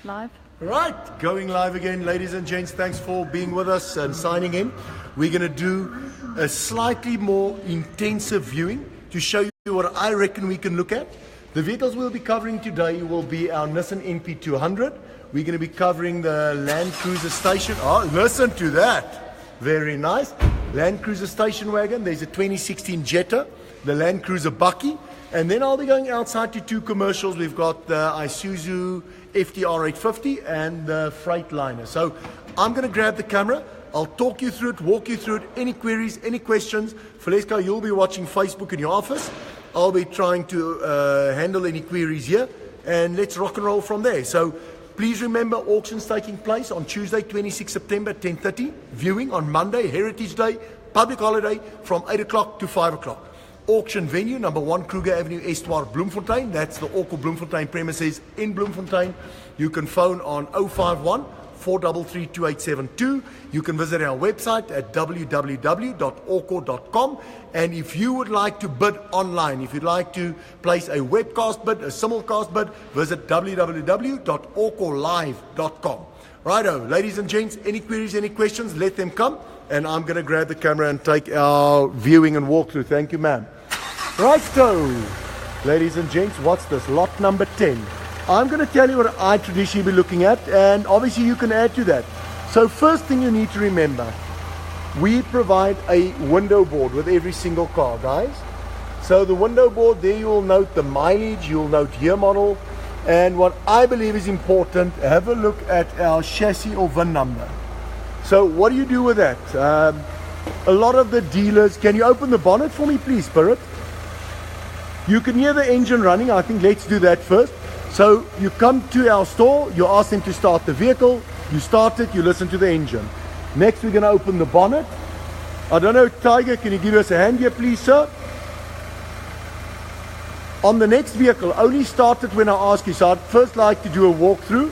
Live. Right, going live again, ladies and gents. Thanks for being with us and signing in. We're going to do a slightly more intensive viewing to show you what I reckon we can look at. The vehicles we'll be covering today will be our Nissan NP200. We're going to be covering the Land Cruiser Station. Oh, listen to that. Very nice. Land Cruiser Station Wagon. There's a 2016 Jetta, the Land Cruiser Bucky. And then I'll be going outside to two commercials. We've got the Isuzu FTR 850 and the Freightliner. So I'm going to grab the camera. I'll talk you through it, walk you through it. Any queries, any questions? Faleska, you'll be watching Facebook in your office. I'll be trying to handle any queries here. And let's rock and roll from there. So please remember, auctions taking place on Tuesday, 26 September, 10:30. Viewing on Monday, Heritage Day, public holiday, from 8 o'clock to 5 o'clock. Auction venue, number 1 Kruger Avenue, Estoire, Bloemfontein. That's the Orco Bloemfontein premises in Bloemfontein. You can phone on 051 433 2872. You can visit our website at www.orco.com. And if you would like to bid online, if you'd like to place a webcast bid, a simulcast bid, visit www.orcolive.com. Righto, ladies and gents, any queries, any questions, let them come. And I'm going to grab the camera and take our viewing and walkthrough. Thank you, ma'am. Righto, ladies and gents, what's this? Lot number 10. I'm going to tell you what I traditionally be looking at, and obviously you can add to that. So first thing you need to remember, we provide a window board with every single car, guys. So the window board, there you will note the mileage, you'll note year model, and what I believe is important, have a look at our chassis or VIN number. So what do you do with that? A lot of the dealers, can you open the bonnet for me please, Spirit? You can hear the engine running. I think let's do that first. So you come to our store, you ask them to start the vehicle, you start it, you listen to the engine. Next we're going to open the bonnet. I don't know, Tiger, can you give us a hand here please, sir? On the next vehicle, only start it when I ask you. So I'd first like to do a walkthrough.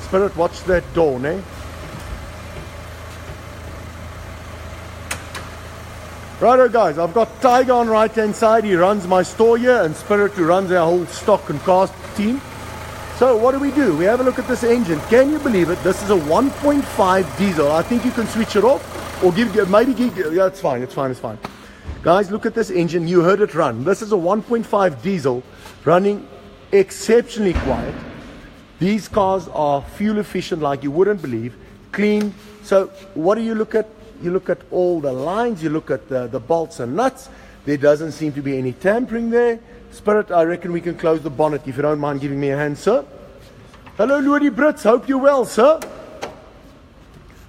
Spirit, watch that door, ne? Righto guys, I've got Tiger on right hand side, he runs my store here, and Spirit who runs our whole stock and cast team. So what do? We have a look at this engine. Can you believe it? This is a 1.5 diesel. I think you can switch it off, or yeah, it's fine, it's fine. Guys, look at this engine, you heard it run. This is a 1.5 diesel running exceptionally quiet. These cars are fuel efficient like you wouldn't believe, clean. So what do you look at? You look at all the lines, you look at the bolts and nuts. There doesn't seem to be any tampering there. Spirit, I reckon we can close the bonnet if you don't mind giving me a hand, sir. Hello, Lodi Brits, hope you're well, sir.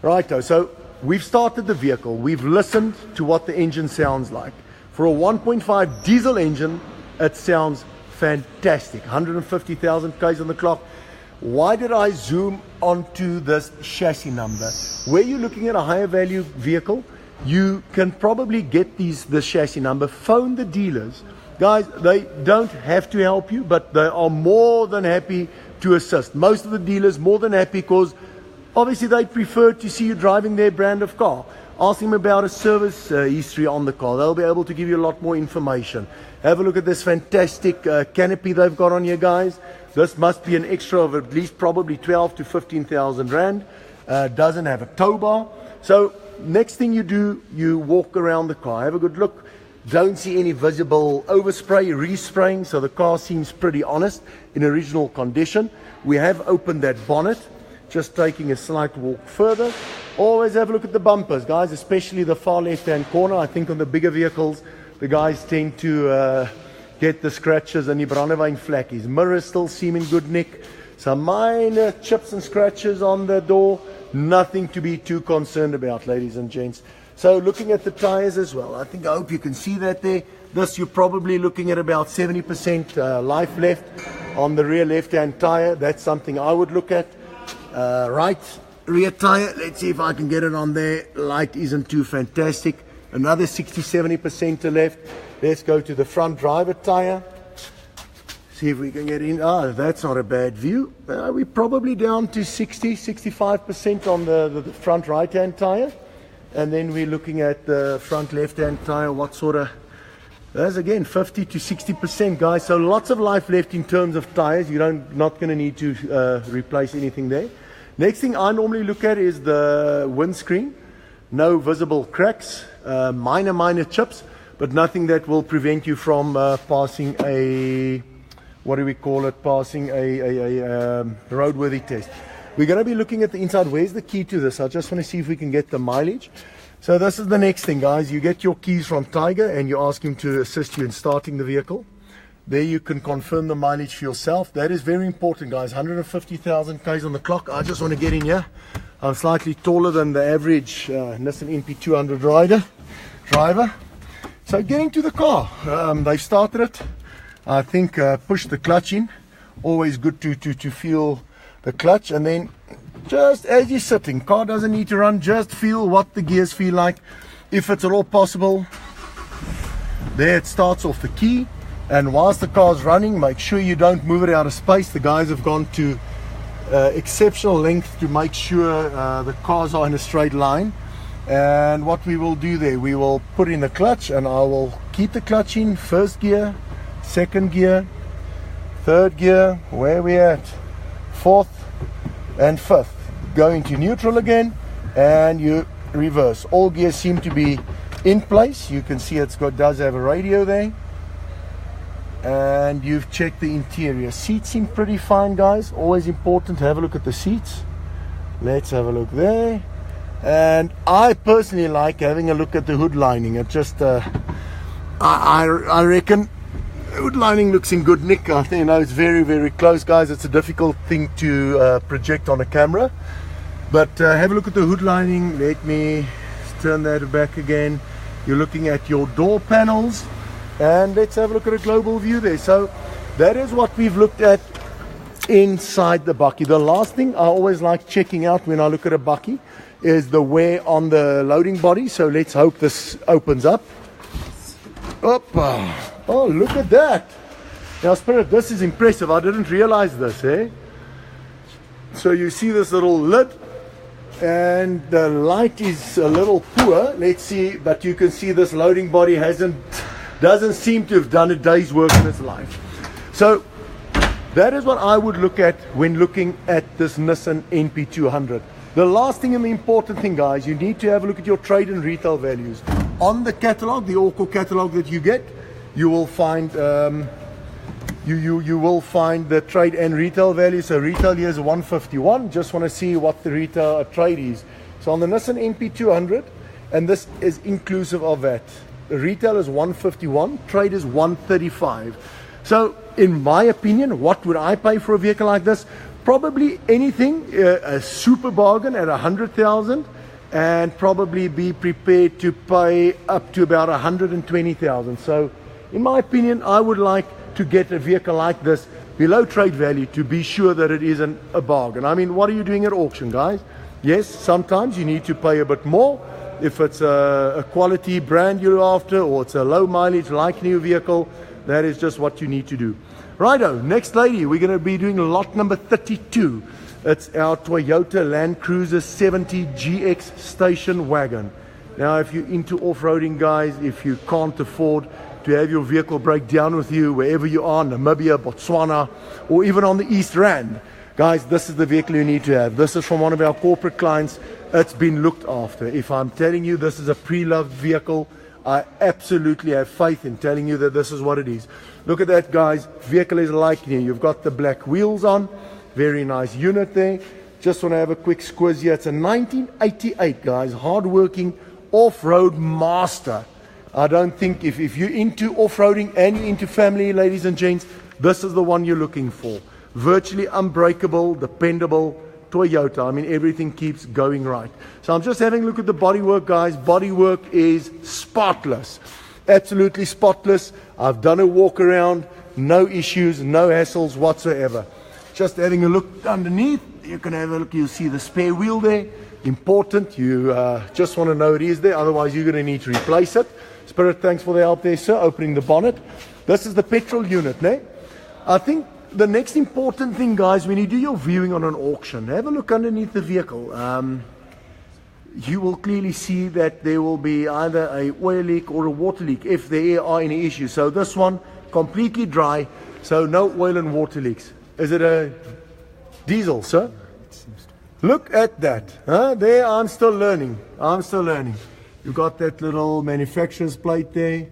Righto, so we've started the vehicle. We've listened to what the engine sounds like. For a 1.5 diesel engine, it sounds fantastic. 150,000 Ks on the clock. Why did I zoom onto this chassis number? Where you're looking at a higher value vehicle, you can probably get this chassis number. Phone the dealers. Guys, they don't have to help you, but they are more than happy to assist. Most of the dealers more than happy because obviously they prefer to see you driving their brand of car. Ask them about a service history on the car. They'll be able to give you a lot more information. Have a look at this fantastic canopy they've got on here, guys. This must be an extra of at least probably 12 to 15,000 Rand. Doesn't have a tow bar. So next thing you do, you walk around the car. Have a good look. Don't see any visible overspray, respraying. So the car seems pretty honest in original condition. We have opened that bonnet. Just taking a slight walk further. Always have a look at the bumpers, guys, especially the far left-hand corner. I think on the bigger vehicles, the guys tend to get the scratches and die brandewyn vlekkies. Mirrors still seem in good nick. Some minor chips and scratches on the door. Nothing to be too concerned about, ladies and gents. So looking at the tires as well. I hope you can see that there. This you're probably looking at about 70% life left on the rear left-hand tire. That's something I would look at. Right rear tire, let's see if I can get it on there. Light isn't too fantastic. Another 60-70% to left. Let's go to the front driver tire. See if we can get in. That's not a bad view. We're probably down to 60-65% on the front right hand tire. And then we're looking at the front left hand tire. What sort of That's again 50 to 60%, guys. So lots of life left in terms of tires. You're not going to need to replace anything there. Next thing I normally look at is the windscreen. No visible cracks, minor chips, but nothing that will prevent you from passing a, what do we call it, passing a roadworthy test. We're going to be looking at the inside. Where's the key to this? I just want to see if we can get the mileage. So this is the next thing, guys. You get your keys from Tiger and you ask him to assist you in starting the vehicle. There you can confirm the mileage for yourself. That is very important, guys. 150,000 Ks on the clock. I just want to get in here. I'm slightly taller than the average Nissan NP200 driver. So getting to the car, they've started it. I think push the clutch in. Always good to feel the clutch, and then just as you're sitting, car doesn't need to run, just feel what the gears feel like, if it's at all possible. There it starts off the key, and whilst the car's running, make sure you don't move it out of space. The guys have gone to exceptional length to make sure the cars are in a straight line. And what we will do there, we will put in the clutch, and I will keep the clutch in first gear, second gear, third gear, where we at, fourth and fifth. Go into neutral again, and you reverse. All gears seem to be in place. You can see does have a radio there, and you've checked the interior. Seats seem pretty fine, guys. Always important to have a look at the seats. Let's have a look there. And I personally like having a look at the hood lining. It just I reckon hood lining looks in good nick. I think, it's very close, guys. It's a difficult thing to project on a camera, but have a look at the hood lining. Let me turn that back again. You're looking at your door panels, and let's have a look at a global view there. So that is what we've looked at inside the Bucky. The last thing I always like checking out when I look at a Bucky is the wear on the loading body. So let's hope this opens up. Oh, look at that. Now, Spirit, this is impressive. I didn't realize this, eh? So you see this little lid, and the light is a little poor. Let's see, but you can see this loading body doesn't seem to have done a day's work in its life. So that is what I would look at when looking at this Nissan NP200. The last thing and the important thing, guys, you need to have a look at your trade and retail values. On the catalog, the Oracle catalog that you get, you will find you will find the trade and retail value. So retail here is 151. Just want to see what the retail trade is. So on the Nissan NP200, and this is inclusive of that, the retail is 151, trade is 135. So in my opinion, what would I pay for a vehicle like this? Probably anything, a super bargain at 100,000, and probably be prepared to pay up to about 120,000. So in my opinion, I would like to get a vehicle like this below trade value to be sure that it isn't a bargain. I mean, what are you doing at auction, guys? Yes, sometimes you need to pay a bit more if it's a quality brand you're after, or it's a low mileage like new vehicle. That is just what you need to do. Righto, next lady, we're going to be doing lot number 32. It's our Toyota Land Cruiser 70 GX station wagon. Now, if you're into off-roading, guys, if you can't afford to have your vehicle break down with you wherever you are, Namibia, Botswana, or even on the East Rand, guys, this is the vehicle you need to have. This is from one of our corporate clients. It's been looked after. If I'm telling you this is a pre-loved vehicle, I absolutely have faith in telling you that this is what it is. Look at that, guys. Vehicle is like new. You've got the black wheels on. Very nice unit there. Just want to have a quick squiz here. It's a 1988, guys. Hard-working off-road master. I don't think if you're into off-roading and you're into family, ladies and gents, this is the one you're looking for. Virtually unbreakable, dependable Toyota. I mean, everything keeps going right. So I'm just having a look at the bodywork, guys. Bodywork is spotless. Absolutely spotless. I've done a walk around. No issues, no hassles whatsoever. Just having a look underneath. You can have a look. You'll see the spare wheel there. Important. You just want to know it is there. Otherwise, you're going to need to replace it. Spirit, thanks for the help there, sir. Opening the bonnet. This is the petrol unit, ne? I think the next important thing, guys, when you do your viewing on an auction, have a look underneath the vehicle. you will clearly see that there will be either a oil leak or a water leak if there are any issues. So this one completely dry, so no oil and water leaks. Is it a diesel, sir? Look at that. There, I'm still learning. You've got that little manufacturer's plate there.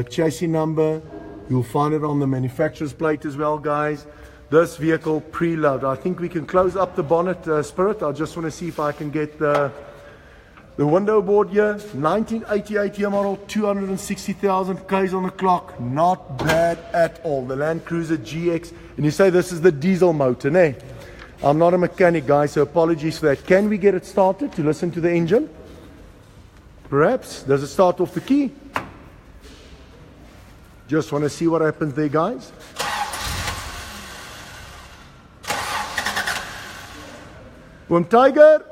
Chassis number. You'll find it on the manufacturer's plate as well, guys. This vehicle preload. I think we can close up the bonnet, Spirit. I just want to see if I can get the window board here. 1988 year model, 260,000 Ks on the clock. Not bad at all. The Land Cruiser GX. And you say this is the diesel motor, ne? I'm not a mechanic, guys, so apologies for that. Can we get it started to listen to the engine? Perhaps. Does it start off the key? Just want to see what happens there, guys. Oom Tiger,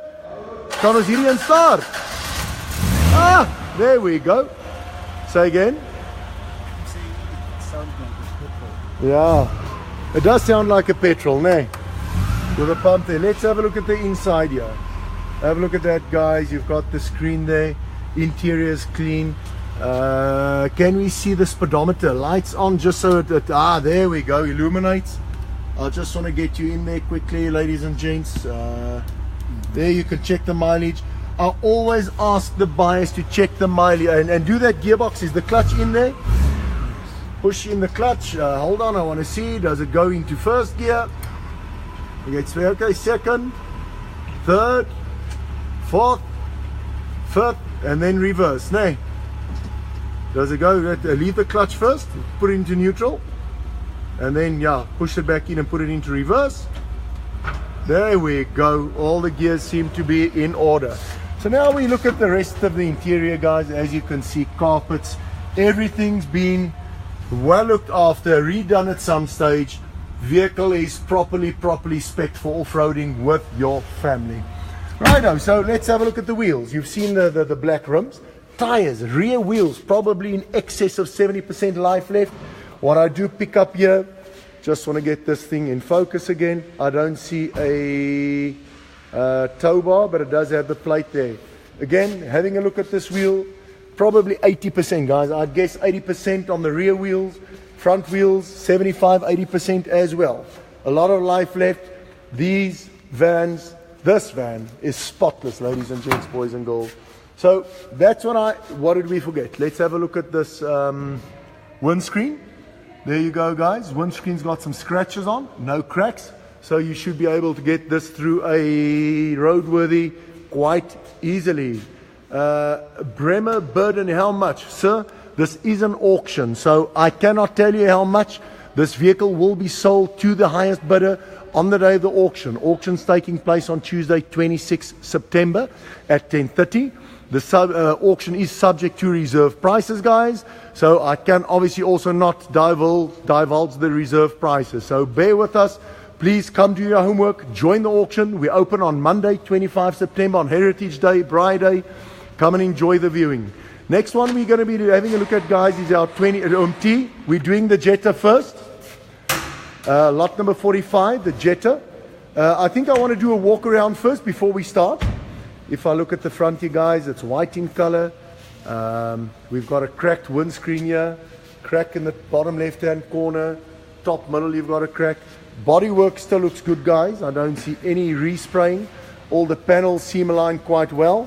kan ons hierdie instart? There we go. Say again. Yeah, it does sound like a petrol, ne? With a pump there. Let's have a look at the inside here. Have a look at that, guys. You've got the screen there. Interior is clean. Can we see the speedometer? Lights on just so that, there we go, illuminates. I just want to get you in there quickly, ladies and gents. There you can check the mileage. I always ask the buyers to check the mileage and do that gearbox. Is the clutch in there? Push in the clutch. Hold on, I want to see. Does it go into first gear? Okay, second, third, fourth, fifth, and then reverse. Nay. Does it go? Leave the clutch first, put it into neutral, and then push it back in and put it into reverse. There we go. All the gears seem to be in order. So now we look at the rest of the interior, guys. As you can see, carpets, everything's been well looked after, redone at some stage. Vehicle is properly spec'd for off-roading with your family. Righto, so let's have a look at the wheels. You've seen the black rims. Tires, rear wheels, probably in excess of 70% life left. What I do pick up here, just want to get this thing in focus again. I don't see a tow bar, but it does have the plate there. Again, having a look at this wheel, probably 80%, guys. I'd guess 80% on the rear wheels. Front wheels, 75-80% as well. A lot of life left. These vans, this van is spotless, ladies and gents, boys and girls. So that's what did we forget? Let's have a look at this windscreen. There you go, guys. Windscreen's got some scratches on, no cracks. So you should be able to get this through a roadworthy quite easily. Bremer burden, how much, sir? This is an auction, so I cannot tell you how much. This vehicle will be sold to the highest bidder on the day of the auction. Auction's taking place on Tuesday, 26 September at 10:30. The auction is subject to reserve prices, guys. So I can obviously also not divulge the reserve prices. So bear with us. Please come do your homework. Join the auction. We open on Monday, 25 September on Heritage Day, Braai Day. Come and enjoy the viewing. Next one we're going to be having a look at, guys, is our 20 OMT. We're doing the Jetta first. Lot number 45, the Jetta. I think I want to do a walk around first before we start. If I look at the front here, guys, it's white in color. We've got a cracked windscreen here. Crack in the bottom left-hand corner. Top middle, you've got a crack. Bodywork still looks good, guys. I don't see any respraying. All the panels seem aligned quite well.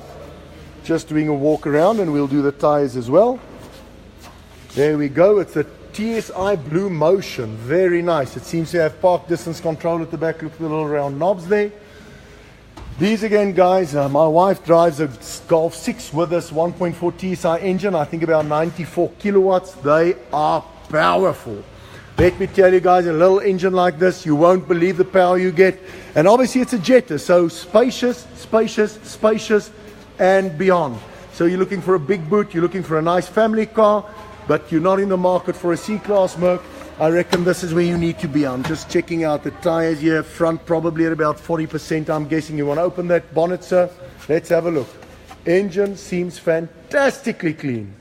Just doing a walk around, and we'll do the tires as well. There we go. It's a TSI Blue Motion. Very nice. It seems to have park distance control at the back. Look at the little round knobs there. These again, guys, my wife drives a Golf 6 with this 1.4 TSI engine. I think about 94 kilowatts. They are powerful. Let me tell you, guys, a little engine like this, you won't believe the power you get. And obviously it's a Jetta, so spacious, and beyond. So you're looking for a big boot, you're looking for a nice family car, but you're not in the market for a C-Class Merc. I reckon this is where you need to be. I'm just checking out the tires here. Front probably at about 40%. I'm guessing. You want to open that bonnet, sir? Let's have a look. Engine seems fantastically clean.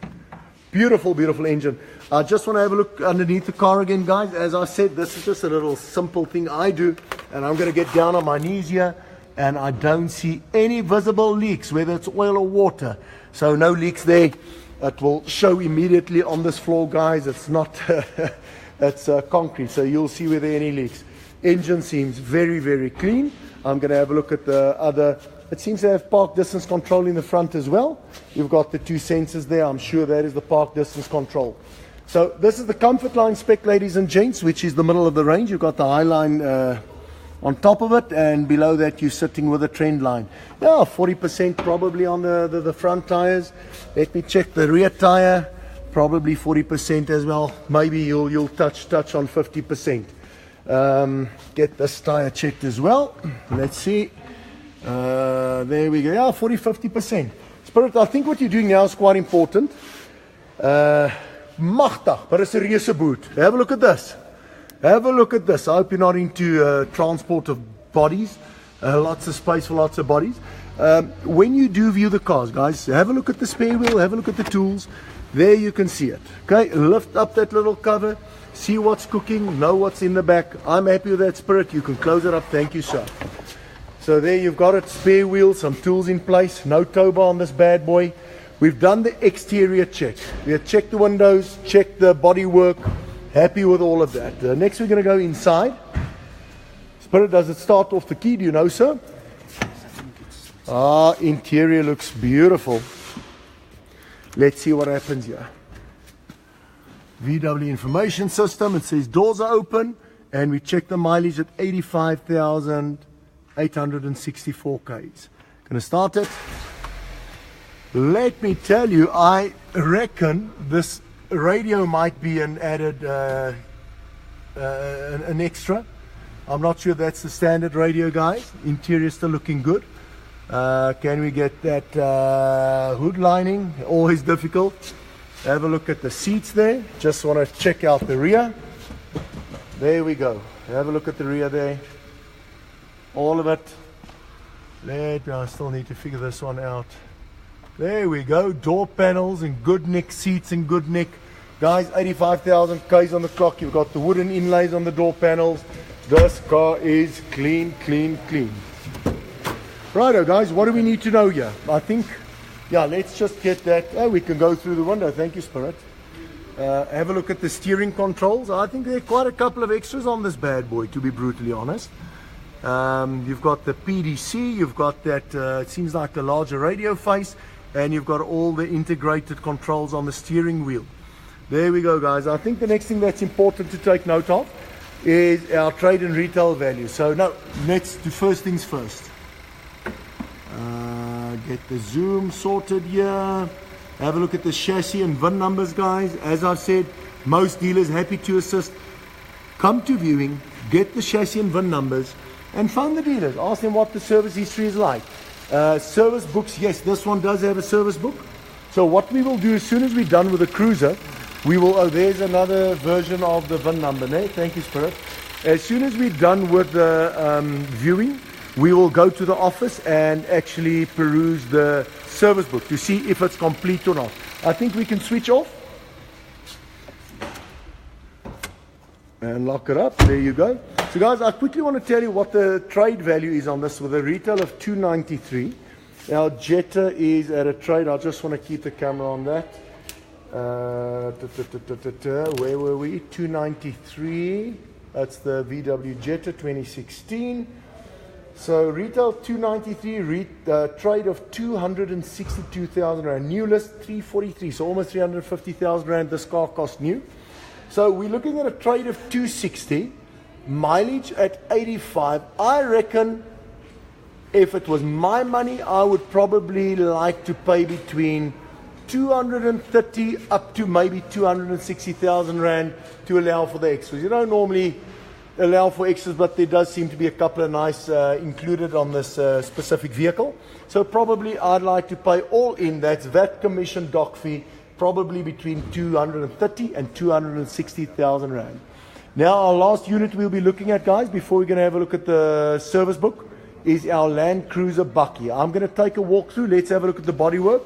Beautiful, beautiful engine. I just want to have a look underneath the car again, guys. As I said, this is just a little simple thing I do. And I'm going to get down on my knees here. and I don't see any visible leaks, whether it's oil or water. So no leaks there. It will show immediately on this floor, guys. It's not, it's concrete, so you'll see whether there are any leaks. Engine seems very, very clean. I'm going to have a look at the other. It seems to have park distance control in the front as well. You've got the 2 sensors there. I'm sure that is the park distance control. So this is the Comfort Line spec, ladies and gents, which is the middle of the range. You've got the High Line on top of it, and below that you're sitting with a Trend Line. Yeah, 40% probably on the front tires. Let me check the rear tire. Probably 40% as well. Maybe you'll touch on 50%. Get this tire checked as well. Let's see. There we go. Yeah, 40-50%. Spirit, I think what you're doing now is quite important. Magtig, but it's a reuse boot. Have a look at this. Have a look at this. I hope you're not into transport of bodies. Lots of space for lots of bodies. When you do view the cars, guys, have a look at the spare wheel. Have a look at the tools. There you can see it. Okay, lift up that little cover. See what's cooking. Know what's in the back. I'm happy with that, Spirit. You can close it up. Thank you, sir. So there you've got it. Spare wheel, some tools in place. No tow bar on this bad boy. We've done the exterior check. We have checked the windows, checked the bodywork. Happy with all of that. Next we're going to go inside. Spirit, does it start off the key? Do you know, sir? Interior looks beautiful. Let's see what happens here. VW information system. It says doors are open, and we check the mileage at 85,864 Ks. Going to start it. Let me tell you, I reckon this radio might be an added, an extra. I'm not sure that's the standard radio, guys. Interior still looking good. Can we get that hood lining? Always difficult. Have a look at the seats there. Just want to check out the rear. There we go. Have a look at the rear there. All of it. I still need to figure this one out. There we go. Door panels and good neck seats and good neck. Guys, 85,000 Ks on the clock. You've got the wooden inlays on the door panels. This car is clean, clean, clean. Righto, guys, what do we need to know here? I think, yeah, let's just get that. Oh, we can go through the window. Thank you, Spirit. Have a look at the steering controls. I think there are quite a couple of extras on this bad boy, to be brutally honest. You've got the PDC. You've got that, it seems like a larger radio face. And you've got all the integrated controls on the steering wheel. There we go, guys. I think the next thing that's important to take note of is our trade and retail value. So, no, let's do first things first. Get the zoom sorted here. Have a look at the chassis and VIN numbers, guys. As I've said, most dealers happy to assist. Come to viewing, get the chassis and VIN numbers, and phone the dealers. Ask them what the service history is like. Service books, yes, this one does have a service book. So what we will do as soon as we're done with the Cruiser, we will, oh, there's another version of the VIN number there. Thank you, Spirit. As soon as we're done with the viewing, we will go to the office and actually peruse the service book to see if it's complete or not. I think we can switch off and lock it up. There you go. So guys, I quickly want to tell you what the trade value is on this with a retail of 293. Our Jetta is at a trade. I just want to keep the camera on that. Where were we? 293. That's the VW Jetta 2016. So retail 293, trade of 262,000 Rand. New list 343, so almost 350,000 Rand this car cost new. So we're looking at a trade of 260, mileage at 85. I reckon if it was my money, I would probably like to pay between 230 up to maybe 260,000 Rand to allow for the extras. You don't normally allow for extras, but there does seem to be a couple of nice included on this specific vehicle. So probably I'd like to pay all in, that's VAT, commission, dock fee, probably between 230 and 260,000 Rand. Now our last unit we'll be looking at, guys, before we're going to have a look at the service book, is our Land Cruiser Bucky. I'm going to take a walk through. Let's have a look at the bodywork.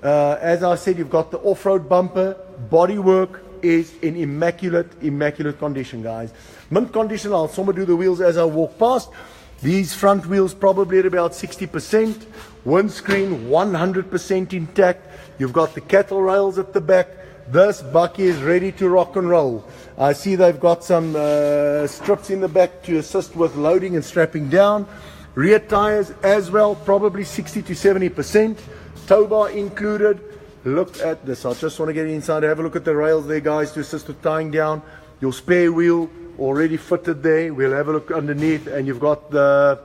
As I said, you've got the off-road bumper. Bodywork is in immaculate condition, guys. Mint condition. I'll somewhere do the wheels as I walk past. These front wheels probably at about 60%. Windscreen 100% intact. You've got the cattle rails at the back. This Bucky is ready to rock and roll. I see they've got some strips in the back to assist with loading and strapping down. Rear tires as well, probably 60 to 70%. Tow bar included. Look at this. I just want to get inside. Have a look at the rails there, guys, to assist with tying down. Your spare wheel already fitted there. We'll have a look underneath, and you've got the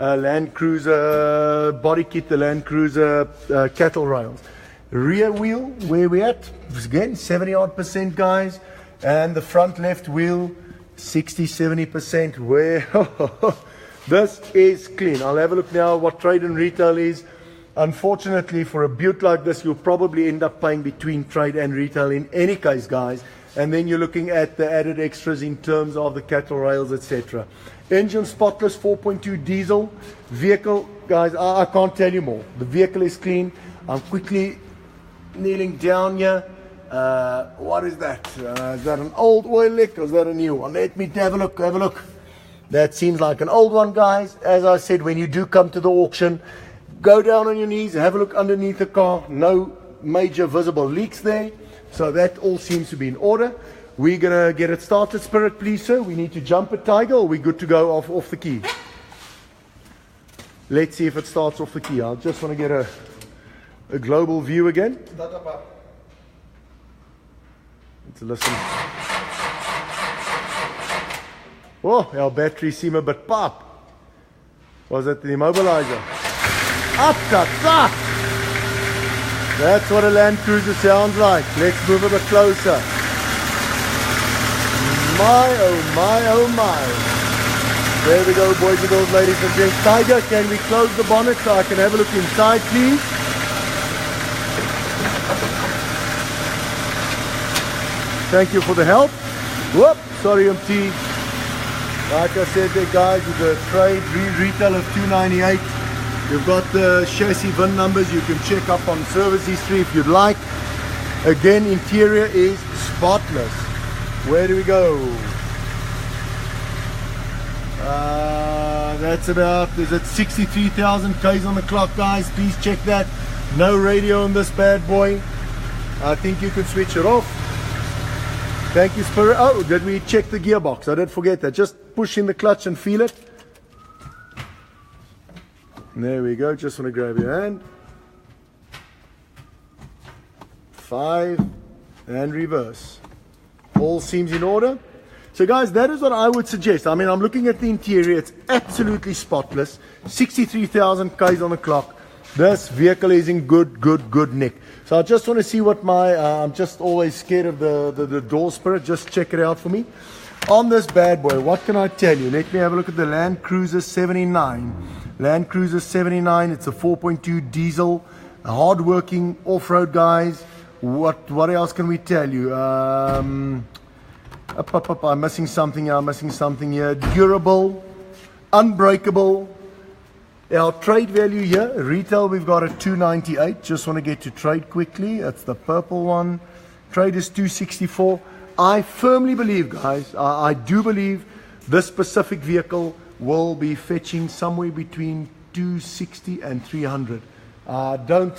Land Cruiser body kit, the Land Cruiser cattle rails. Rear wheel, where we at? Again, 70% guys. And the front left wheel, 60-70%. Where this is clean. I'll have a look now what trade and retail is. Unfortunately, for a butte like this, you'll probably end up paying between trade and retail in any case, guys. And then you're looking at the added extras in terms of the cattle rails, etc. Engine spotless, 4.2 diesel. Vehicle, guys, I can't tell you more. The vehicle is clean. I'm quickly kneeling down here. What is that? Is that an old oil lick or is that a new one? Let me have a look, have a look. That seems like an old one, guys. As I said, when you do come to the auction, go down on your knees, have a look underneath the car. No major visible leaks there. So that all seems to be in order. We're going to get it started. Spirit, please, sir. We need to jump it, Tiger, or we're good to go off the key? Let's see if it starts off the key. I just want to get a global view again. Let's listen. Oh, our batteries seem a bit pop. Was it the immobilizer? Up, up. That's what a Land Cruiser sounds like. Let's move a bit closer. My, oh my, oh my. There we go, boys and girls, ladies and gents. Tiger, can we close the bonnet so I can have a look inside, please? Thank you for the help. Whoop, sorry, MT. Like I said there, guys, with the trade retail of $298. You've got the chassis VIN numbers. You can check up on service history if you'd like. Again, interior is spotless. Where do we go? That's about, is it 63,000 Ks on the clock, guys? Please check that. No radio on this bad boy. I think you could switch it off. Thank you, Spirit. Oh, did we check the gearbox? I did forget that. Just push in the clutch and feel it. There we go. Just want to grab your hand. 5 and reverse. All seems in order. So guys, that is what I would suggest. I mean, I'm looking at the interior. It's absolutely spotless. 63,000 Ks on the clock. This vehicle is in good nick. So I just want to see what my, I'm just always scared of the door, Spirit. Just check it out for me. On this bad boy, what can I tell you? Let me have a look at the Land Cruiser 79. Land Cruiser 79, it's a 4.2 diesel, a hard-working off-road, guys. What else can we tell you? I'm missing something here. Durable, unbreakable. Our trade value here, retail, we've got a 298. Just want to get to trade quickly. That's the purple one. Trade is 264. I firmly believe, guys, I do believe this specific vehicle will be fetching somewhere between 260 and 300. I don't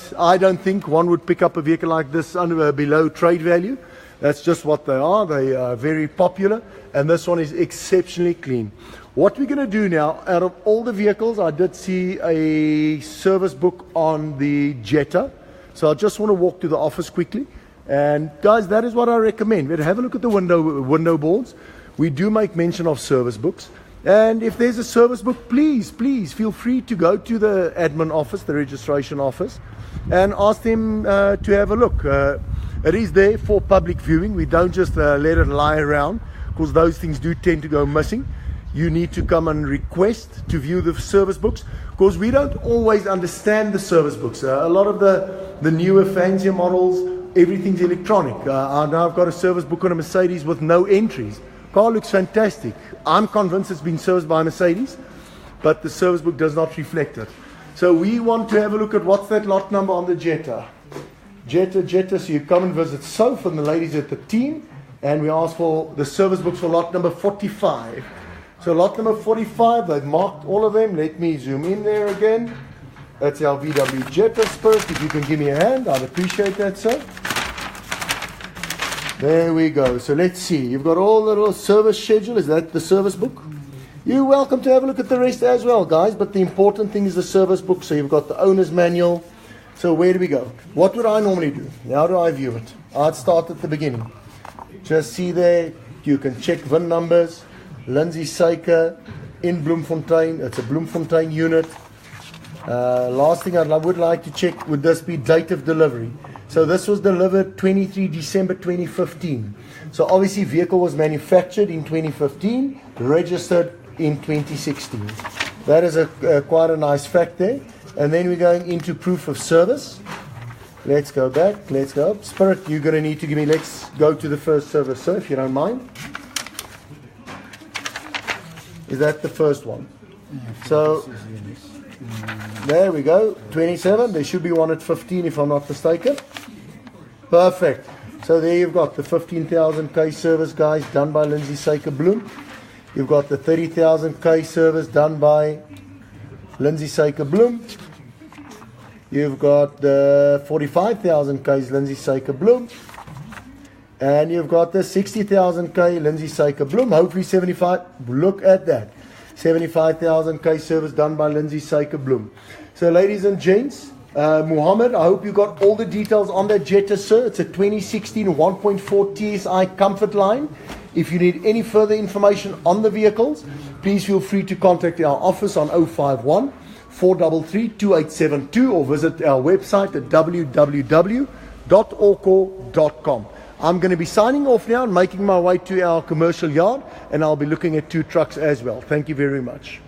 think one would pick up a vehicle like this below trade value. That's just what they are. They are very popular, and this one is exceptionally clean. What we're going to do now, out of all the vehicles, I did see a service book on the Jetta, so I just want to walk to the office quickly. And guys, that is what I recommend. We'll have a look at the window boards. We do make mention of service books. And if there's a service book, please feel free to go to the admin office, the registration office, and ask them to have a look. It is there for public viewing. We don't just let it lie around, because those things do tend to go missing. You need to come and request to view the service books, because we don't always understand the service books. A lot of the newer, fancier models, everything's electronic. Now I've got a service book on a Mercedes with no entries. Car looks fantastic. I'm convinced it's been serviced by Mercedes, but the service book does not reflect it. So we want to have a look at what's that lot number on the Jetta. Jetta. So you come and visit Soph and the ladies at the team, and we ask for the service books for lot number 45. So lot number 45, they've marked all of them. Let me zoom in there again. That's our VW Jetta Spirit. If you can give me a hand, I'd appreciate that, sir. There we go. So let's see. You've got all the little service schedule. Is that the service book? You're welcome to have a look at the rest as well, guys. But the important thing is the service book. So you've got the owner's manual. So where do we go? What would I normally do? How do I view it? I'd start at the beginning. Just see there. You can check VIN numbers. Lindsay Saker in Bloemfontein. It's a Bloemfontein unit. Last thing I would like to check, would this be date of delivery? So this was delivered 23 December 2015. So obviously vehicle was manufactured in 2015, registered in 2016. That is quite a nice fact there. And then we're going into proof of service. Let's go back, let's go up. Spirit, you're going to need to give me, let's go to the first service, sir, if you don't mind. Is that the first one? So there we go, 27. There should be one at 15 if I'm not mistaken. Perfect. So there you've got the 15,000K service, guys, done by Lindsay Saker Bloem. You've got the 30,000K service done by Lindsay Saker Bloem. You've got the 45,000K Lindsay Saker Bloem. And you've got the 60,000K Lindsay Saker Bloem. Hopefully 75. Look at that. 75,000K service done by Lindsay Saker Bloem. So ladies and gents, Muhammad, I hope you got all the details on that Jetta, sir. It's a 2016 1.4 TSI Comfort Line. If you need any further information on the vehicles, please feel free to contact our office on 051 433 2872 or visit our website at www.orco.com. I'm going to be signing off now and making my way to our commercial yard, and I'll be looking at 2 trucks as well. Thank you very much.